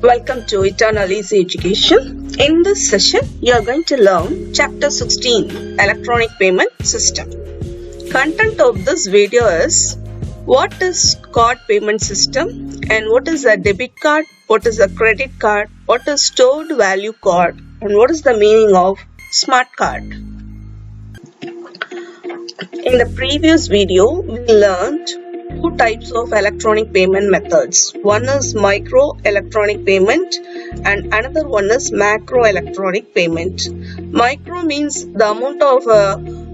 Welcome to Eternal Easy Education. In this session, you are going to learn Chapter 16, Electronic Payment System. Content of this video is what is card payment system and what is a debit card, what is a credit card, what is stored value card, and what is the meaning of smart card. In the previous video, we learned two types of electronic payment methods. One is micro electronic payment and another one is macro electronic payment. Micro means the amount of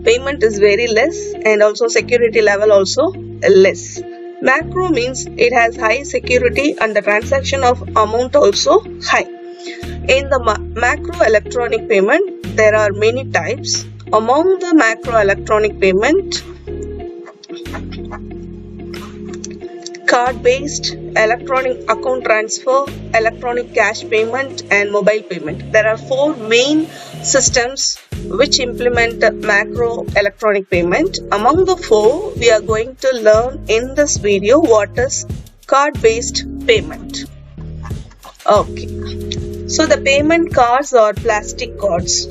payment is very less and also security level also less. Macro means it has high security and the transaction of amount also high. In the macro electronic payment, there are many types. Among the macro electronic payment, card-based, electronic account transfer, electronic cash payment and mobile payment. There are four main systems which implement macro electronic payment. Among the four, we are going to learn in this video what is card-based payment. Okay, so the payment cards are plastic cards.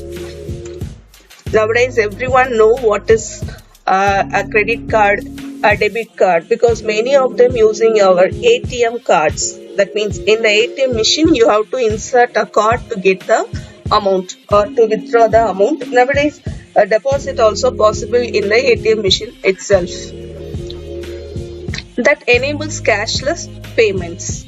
Nowadays, everyone know what is a credit card, a debit card, because many of them using our ATM cards. That means in the ATM machine you have to insert a card to get the amount or to withdraw the amount. Nowadays a deposit also possible in the ATM machine itself. That enables cashless payments.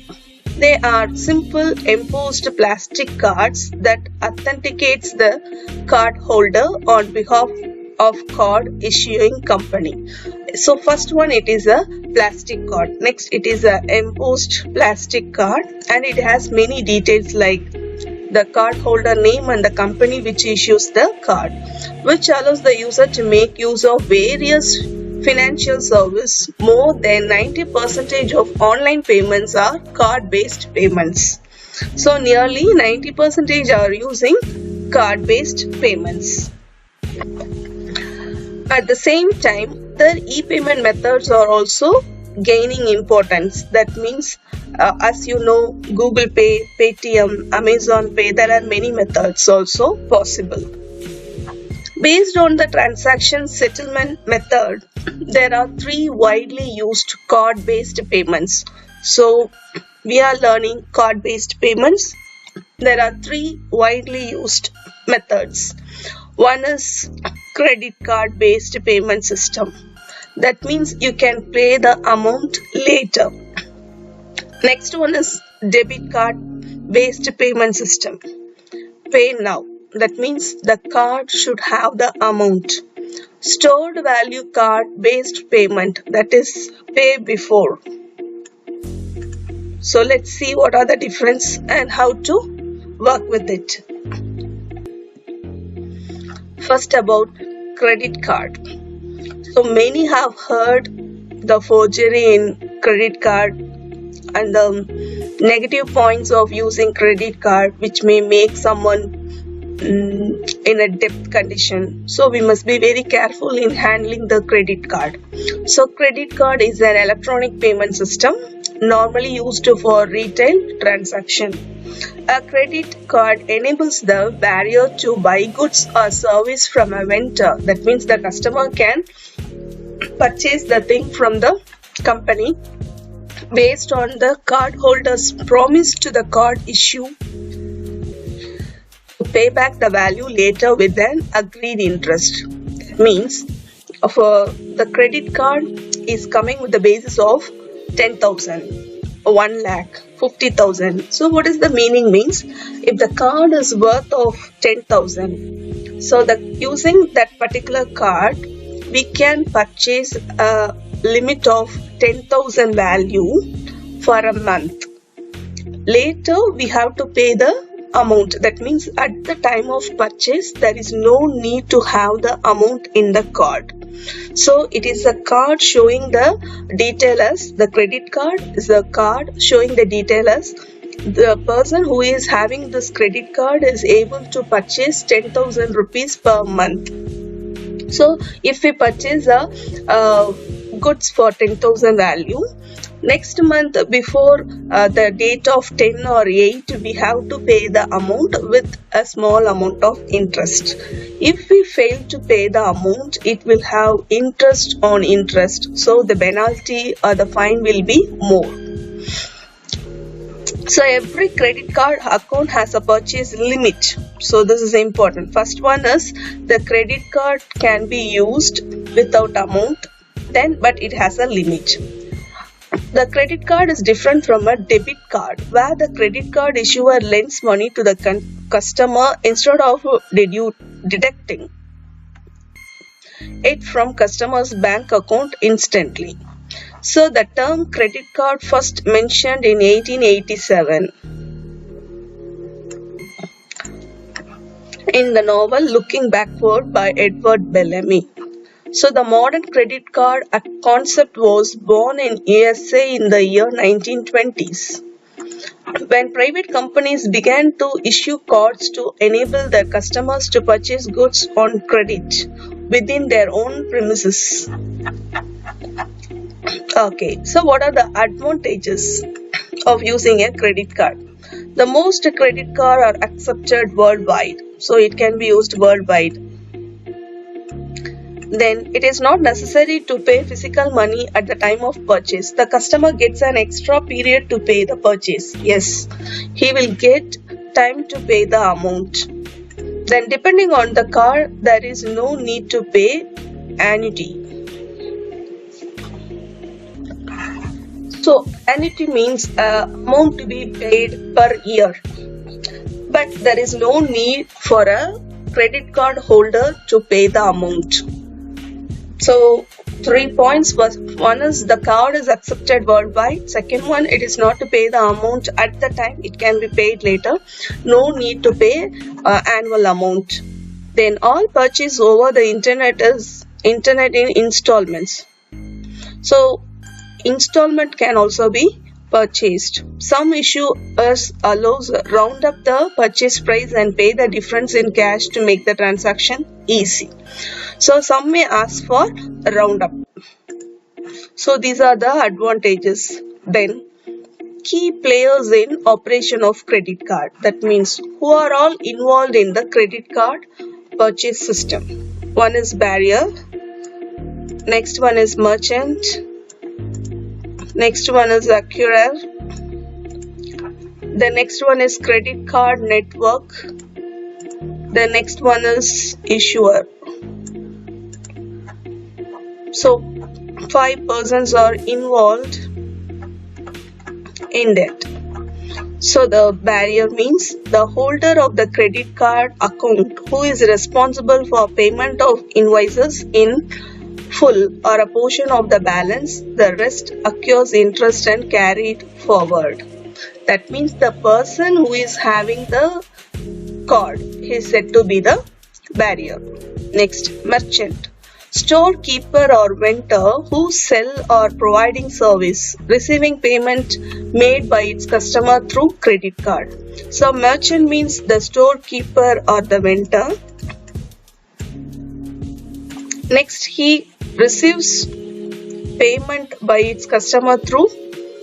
They are simple embossed plastic cards that authenticates the card holder on behalf of card issuing company. So first one, it is a plastic card. Next, it is a embossed plastic card and it has many details like the card holder name and the company which issues the card, which allows the user to make use of various financial service. More than 90% of online payments are card-based payments. So nearly 90% are using card-based payments. At the same time, the e-payment methods are also gaining importance. That means, as you know, Google Pay, Paytm, Amazon Pay, there are many methods also possible. Based on the transaction settlement method, there are three widely used card-based payments. So, we are learning card-based payments. There are three widely used methods. One is credit card based payment system. That means you can pay the amount later. Next one is debit card based payment system. Pay now. That means the card should have the amount. Stored value card based payment, that is pay before. So let's see what are the difference and how to work with it. First, about credit card. So many have heard the forgery in credit card and the negative points of using credit card, which may make someone in a debt condition. So we must be very careful in handling the credit card. So credit card is an electronic payment system normally used for retail transaction. A credit card enables the buyer to buy goods or service from a vendor. That means the customer can purchase the thing from the company based on the cardholder's promise to the card issue to pay back the value later with an agreed interest. That means the credit card is coming with the basis of 10,000. 1 lakh, 50,000. So what is the meaning means? If the card is worth of 10,000, so using that particular card, we can purchase a limit of 10,000 value for a month. Later, we have to pay the amount. That means at the time of purchase, there is no need to have the amount in the card. So it is a card showing the detail as the credit card is a card showing the detail as the person who is having this credit card is able to purchase 10,000 rupees per month. So if we purchase a goods for 10,000 value, Next month before the date of 10 or 8, we have to pay the amount with a small amount of interest. If we fail to pay the amount, it will have interest on interest, so the penalty or the fine will be more. So every credit card account has a purchase limit. So this is important. First one is the credit card can be used without amount, but it has a limit. The credit card is different from a debit card, where the credit card issuer lends money to the customer instead of deducting it from customer's bank account instantly. So the term credit card first mentioned in 1887 in the novel Looking Backward by Edward Bellamy. So the modern credit card concept was born in USA in the year 1920s, when private companies began to issue cards to enable their customers to purchase goods on credit within their own premises. Okay, so what are the advantages of using a credit card? The most credit cards are accepted worldwide, so it can be used worldwide. Then it is not necessary to pay physical money at the time of purchase. The customer gets an extra period to pay the purchase. Yes, he will get time to pay the amount. Then depending on the card, there is no need to pay annuity. So annuity means amount to be paid per year, but there is no need for a credit card holder to pay the amount. So 3 points. One is the card is accepted worldwide. Second one, it is not to pay the amount at the time, it can be paid later. No need to pay annual amount. Then all purchase over the internet is internet in installments. So installment can also be purchased. Some issuers allows round up the purchase price and pay the difference in cash to make the transaction easy. So some may ask for round up. So these are the advantages. Then key players in operation of credit card. That means who are all involved in the credit card purchase system. One is barrier. Next one is merchant. Next one is acquirer. The next one is credit card network. The next one is issuer. So 5 persons are involved in that. So the barrier means the holder of the credit card account who is responsible for payment of invoices in full or a portion of the balance, the rest accrues interest and carried forward. That means the person who is having the card is said to be the barrier. Next, merchant. Storekeeper or vendor who sell or providing service, receiving payment made by its customer through credit card. So merchant means the storekeeper or the vendor. Next, he receives payment by its customer through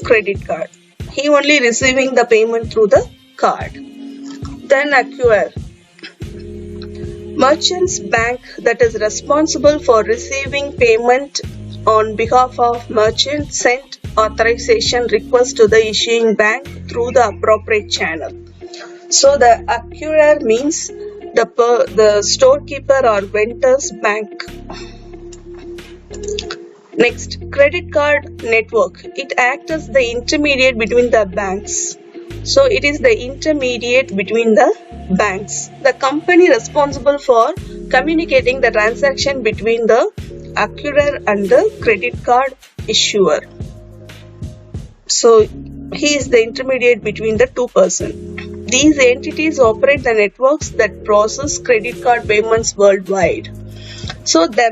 credit card. He only receiving the payment through the card. Then acquirer. Merchant's bank that is responsible for receiving payment on behalf of merchant sent authorization request to the issuing bank through the appropriate channel. So the acquirer means the storekeeper or vendor's bank. Next, credit card network. It acts as the intermediate between the banks. So it is the intermediate between the banks. The company responsible for communicating the transaction between the acquirer and the credit card issuer. So he is the intermediate between the two persons. These entities operate the networks that process credit card payments worldwide. So there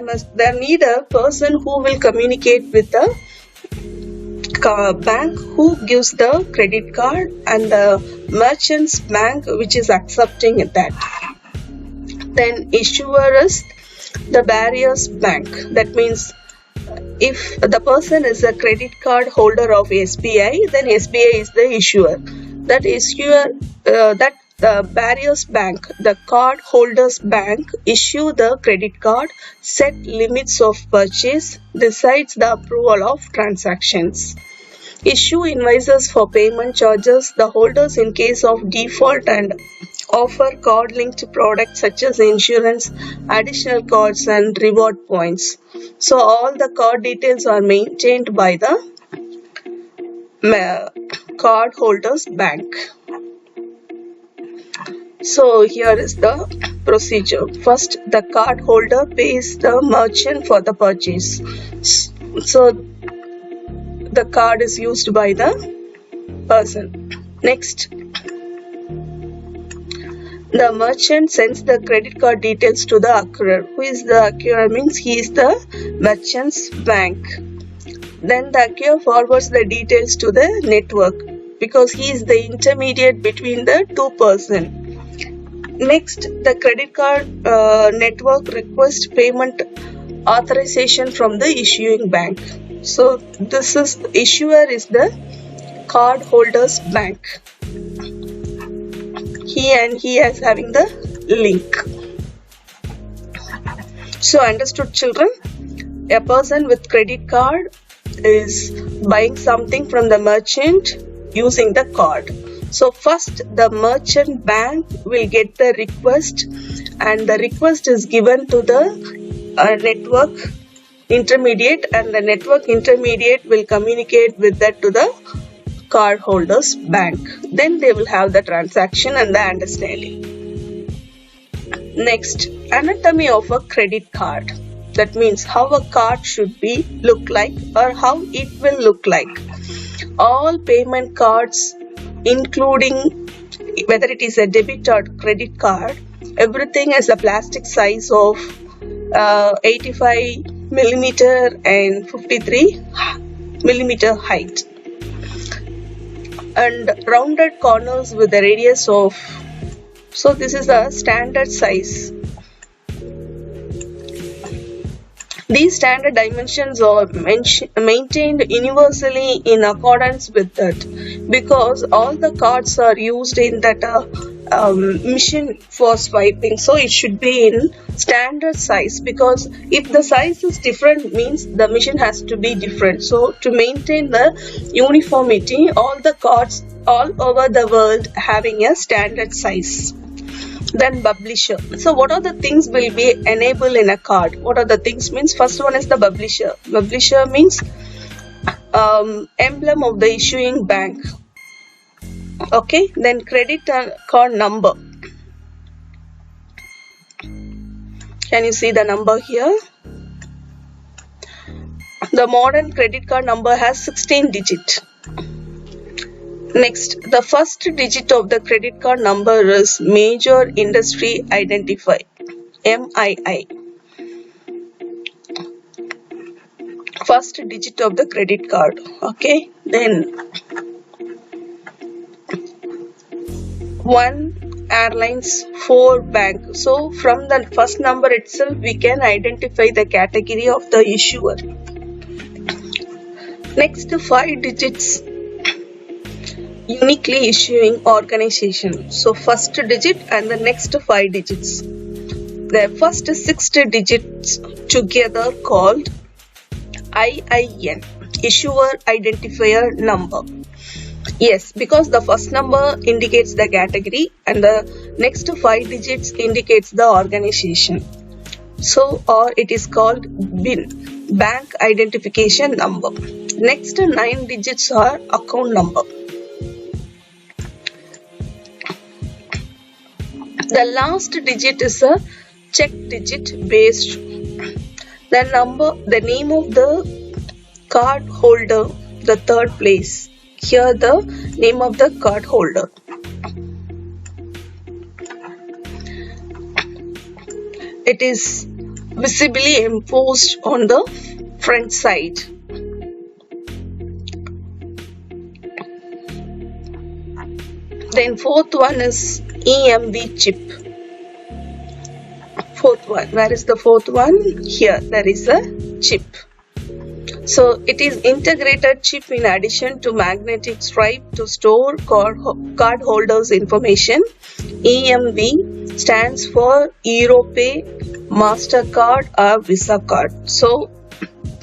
need a person who will communicate with the bank who gives the credit card and the merchant's bank which is accepting that. Then issuer is the barrier's bank. That means If the person is a credit card holder of SBI, then SBI is the issuer. That Barriers Bank, the card holders bank, issue the credit card, set limits of purchase, decides the approval of transactions. Issue invoices for payment charges the holders in case of default and offer card-linked products such as insurance, additional cards and reward points. So all the card details are maintained by the card holders bank. So here is the procedure. First, the card holder pays the merchant for the purchase. So the card is used by the person. Next, the merchant sends the credit card details to the acquirer. Who is the acquirer? Means he is the merchant's bank. Then the acquirer forwards the details to the network because he is the intermediate between the two persons. Next, the credit card network requests payment authorization from the issuing bank. So this is issuer is the card holder's bank. He is having the link. So understood, children? A person with credit card is buying something from the merchant using the card. So first the merchant bank will get the request and the request is given to the network intermediate and the network intermediate will communicate with that to the card holders bank. Then they will have the transaction and the understanding. Next, anatomy of a credit card. That means how a card should be look like or how it will look like. All payment cards, including whether it is a debit or credit card, everything has a plastic size of 85 millimeter and 53 millimeter height and rounded corners with a radius of, so this is a standard size. These standard dimensions are maintained universally in accordance with that because all the cards are used in that machine for swiping. So it should be in standard size because if the size is different means the machine has to be different. So to maintain the uniformity, all the cards all over the world having a standard size. Then publisher. So what are the things will be enabled in a card? What are the things means? First one is the publisher. Publisher means emblem of the issuing bank. Okay, then credit card number. Can you see the number here? The modern credit card number has 16 digits. Next, the first digit of the credit card number is Major Industry Identifier, MII. First digit of the credit card. Okay, then 1 airlines, 4 bank. So from the first number itself we can identify the category of the issuer. Next, 5 digits uniquely issuing organization. So first digit and the next 5 digits. The first 6 digits together called IIN, issuer identifier number. Yes, because the first number indicates the category and the next 5 digits indicates the organization. So or it is called BIN, bank identification number. Next 9 digits are account number. The last digit is a check digit based. The name of the card holder, the third place. Here the name of the card holder. It is visibly embossed on the front side. Then fourth one is EMV chip. Fourth one. Where is the fourth one? Here there is a chip. So it is integrated chip in addition to magnetic stripe to store card holders information. EMV stands for Europay, MasterCard or Visa card. So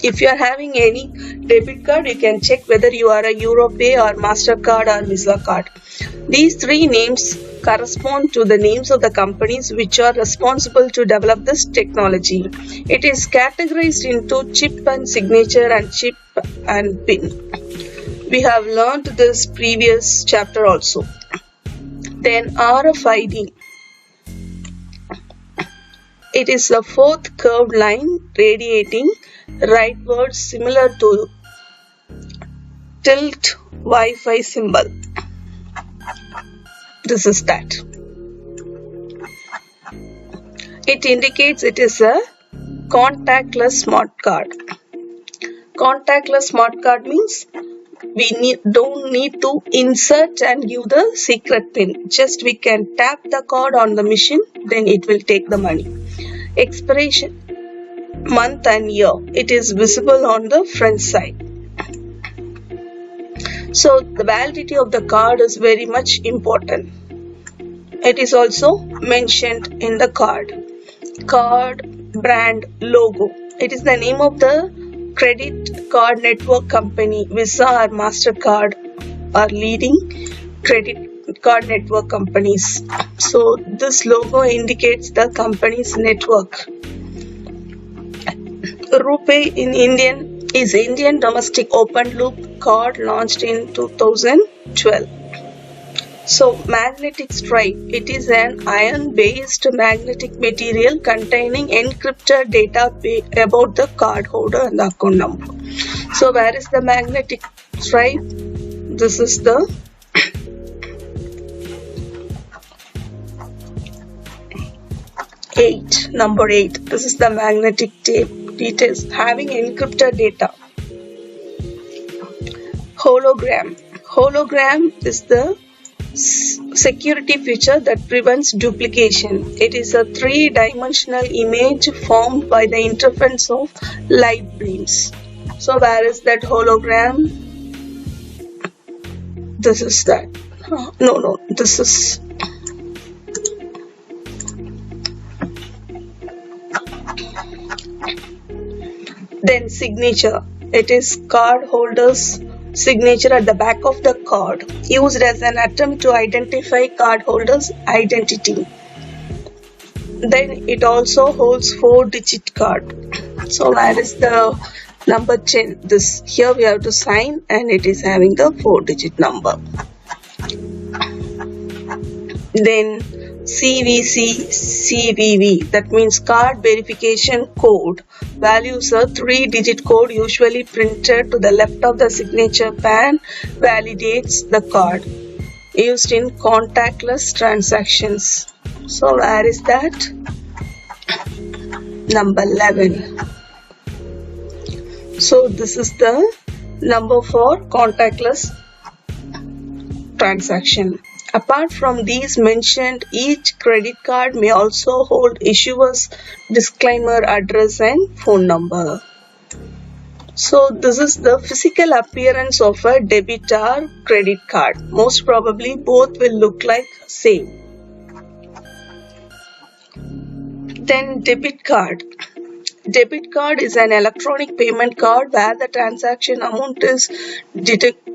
if you are having any debit card, you can check whether you are a Europay or MasterCard or Visa card. These three names correspond to the names of the companies which are responsible to develop this technology. It is categorized into chip and signature and chip and pin. We have learned this previous chapter also. Then RFID. It is a fourth curved line radiating rightwards similar to tilt Wi-Fi symbol. This is that. It indicates it is a contactless smart card. Contactless smart card means we don't need to insert and give the secret pin. Just we can tap the card on the machine, then it will take the money. Expiration, month and year. It is visible on the front side. So the validity of the card is very much important. It is also mentioned in the card. Card brand logo. It is the name of the credit card network company. Visa or MasterCard are leading credit card network companies. So this logo indicates the company's network. RuPay in Indian domestic open loop card launched in 2012. So magnetic stripe, it is an iron-based magnetic material containing encrypted data about the card holder and the account number. So where is the magnetic stripe? This is the number 8. This is the magnetic tape details having encrypted data. Hologram is the security feature that prevents duplication. It is a three-dimensional image formed by the interference of light beams. So where is that hologram? This is that. This is. Then signature. It is card holder's signature at the back of the card, used as an attempt to identify card holder's identity. Then it also holds 4-digit card. So where is the number 10? This here we have to sign and it is having the 4-digit number. Then CVV, that means card verification code. Values a 3-digit code usually printed to the left of the signature pan validates the card, used in contactless transactions. So where is that? Number 11. So this is the number for contactless transaction. Apart from these mentioned, each credit card may also hold issuer's disclaimer address and phone number. So this is the physical appearance of a debit or credit card. Most probably both will look like same. Then debit card. Debit card is an electronic payment card where the transaction amount is deducted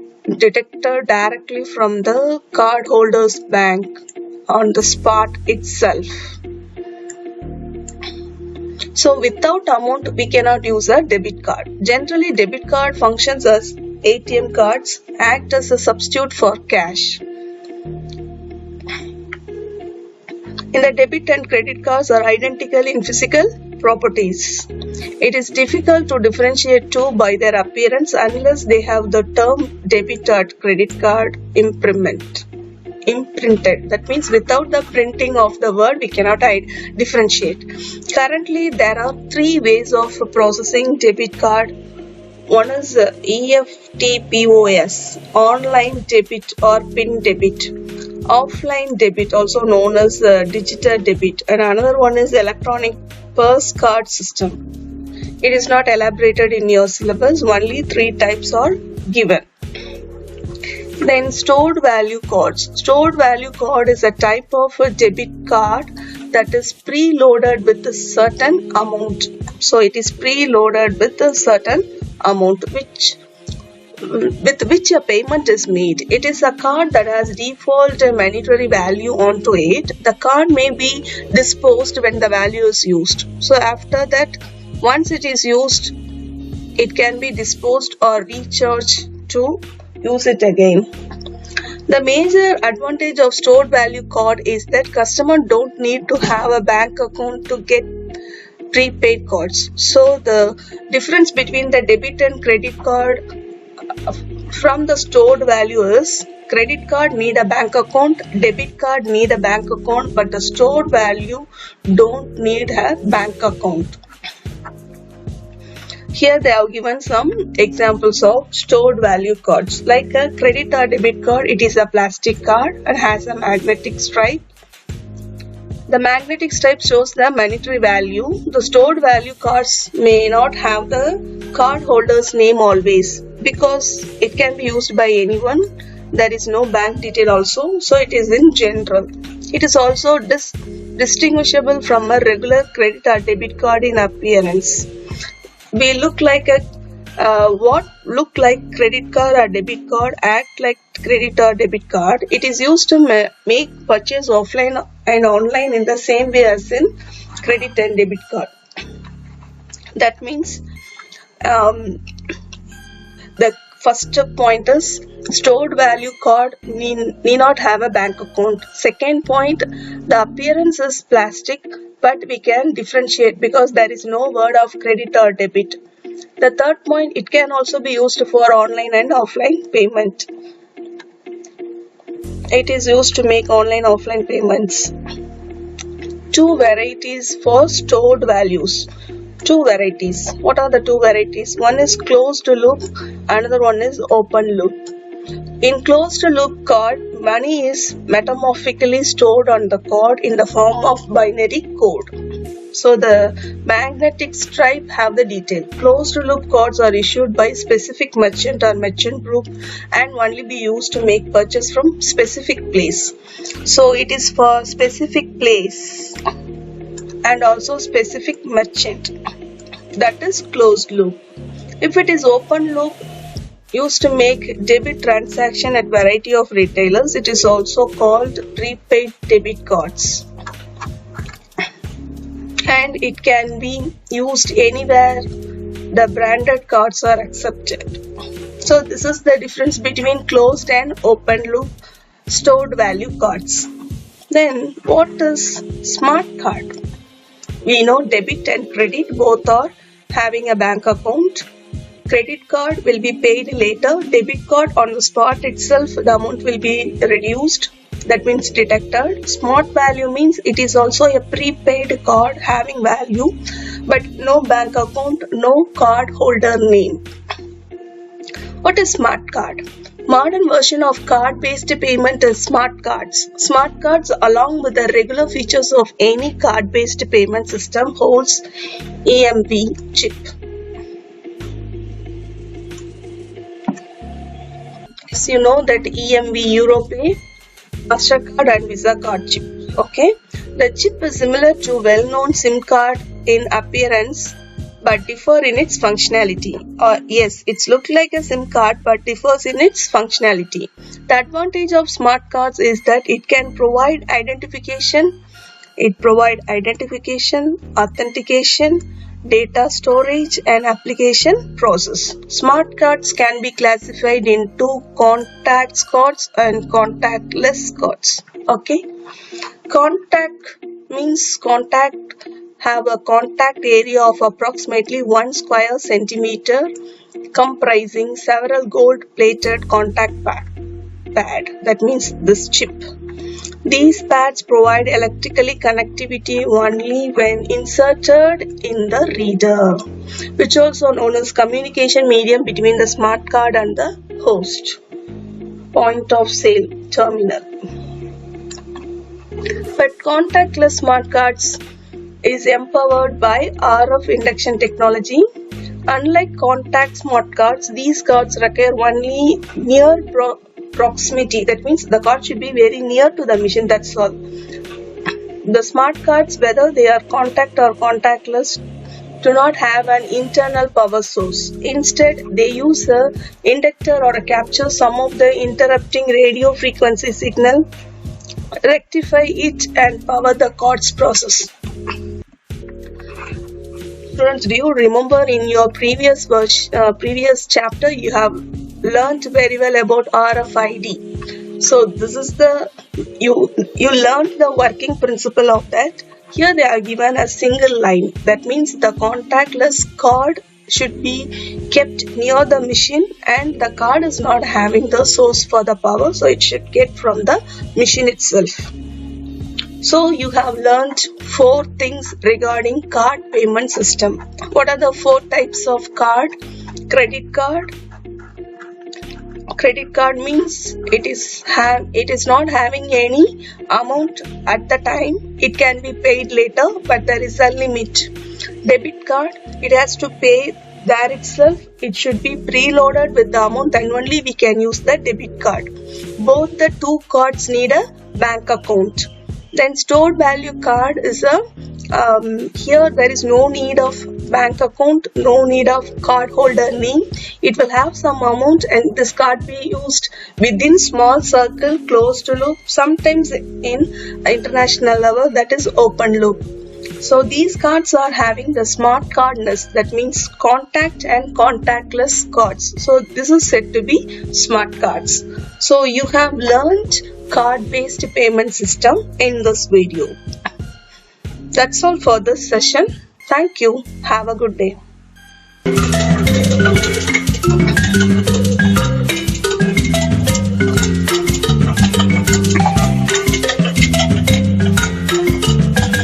directly from the cardholder's bank on the spot itself. So without amount we cannot use a debit card. Generally debit card functions as ATM cards, act as a substitute for cash. In the debit and credit cards are identical in physical properties. It is difficult to differentiate two by their appearance unless they have the term debit or credit card imprinted. That means without the printing of the word we cannot differentiate. Currently there are 3 ways of processing debit card. One is EFT POS, online debit or PIN debit. Offline debit, also known as digital debit, and another one is electronic purse card system. It is not elaborated in your syllabus, only 3 types are given. Then stored value cards. Stored value card is a type of a debit card that is preloaded with a certain amount. So it is preloaded with a certain amount with which a payment is made. It is a card that has default monetary value onto it. The card may be disposed when the value is used. So after that, once it is used, it can be disposed or recharged to use it again. The major advantage of stored value card is that customer don't need to have a bank account to get prepaid cards. So the difference between the debit and credit card from the stored value is credit card need a bank account, debit card need a bank account, but the stored value don't need a bank account. Here they have given some examples of stored value cards. Like a credit or debit card, it is a plastic card and has a magnetic stripe. The magnetic stripe shows the monetary value. The stored value cards may not have the card holder's name always because it can be used by anyone. There is no bank detail also, so it is in general. It is also distinguishable from a regular credit or debit card in appearance. We look like what look like credit card or debit card act like credit or debit card. It is used to make purchase offline and online in the same way as in credit and debit card. That means the first point is stored value card need not have a bank account. Second point, the appearance is plastic, but we can differentiate because there is no word of credit or debit. The third point, it can also be used for online and offline payment. It is used to make online offline payments. 2 varieties for stored values. 2 varieties. What are the 2 varieties? One is closed loop, another one is open loop. In closed loop card, money is metamorphically stored on the card in the form of binary code. So the magnetic stripe have the detail. Closed loop cards are issued by specific merchant or merchant group and only be used to make purchase from specific place. So it is for specific place and also specific merchant. That is closed loop. If it is open loop, used to make debit transaction at variety of retailers, it is also called prepaid debit cards. And it can be used anywhere the branded cards are accepted. So this is the difference between closed and open loop stored value cards. Then what is smart card? We know debit and credit both are having a bank account. Credit card will be paid later. Debit card on the spot itself, the amount will be reduced. That means deducted. Smart value means it is also a prepaid card having value, but no bank account, no card holder name. What is smart card? Modern version of card-based payment is smart cards. Smart cards, along with the regular features of any card-based payment system, holds EMV chip. As you know that EMV Europay, MasterCard and Visa card chip. Okay, the chip is similar to well-known SIM card in appearance but differ in its functionality. Yes, it's look like a SIM card but differs in its functionality. The advantage of smart cards is that it can provide identification. It provides identification, authentication, data storage and application process. Smart cards can be classified into contact cards and contactless cards. Okay, contact means contact have a contact area of approximately 1 square centimeter comprising several gold plated contact pad. That means this chip. These pads provide electrically connectivity only when inserted in the reader, which also known as communication medium between the smart card and the host, point of sale terminal. But contactless smart cards is empowered by RF induction technology. Unlike contact smart cards, these cards require only near proximity. That means the card should be very near to the machine, that's all. The smart cards, whether they are contact or contactless, do not have an internal power source. Instead, they use a inductor or a capture some of the interrupting radio frequency signal, rectify it and power the card's process. Students, do you remember in your previous chapter you have learned very well about RFID? So this is you learned the working principle of that. Here they are given a single line. That means the contactless card should be kept near the machine and the card is not having the source for the power, so it should get from the machine itself. So you have learned 4 things regarding card payment system. What are the 4 types of card? Credit card. Credit card means it is not having any amount at the time. It can be paid later, but there is a limit. Debit card, it has to pay there itself. It should be preloaded with the amount and only we can use the debit card. Both the 2 cards need a bank account. Then stored value card is here there is no need of bank account, no need of card holder name. It will have some amount and this card be used within small circle, closed loop, sometimes in international level, that is open loop. So these cards are having the smart cardness, that means contact and contactless cards. So this is said to be smart cards. So you have learned card-based payment system in this video. That's all for this session. Thank you. Have a good day.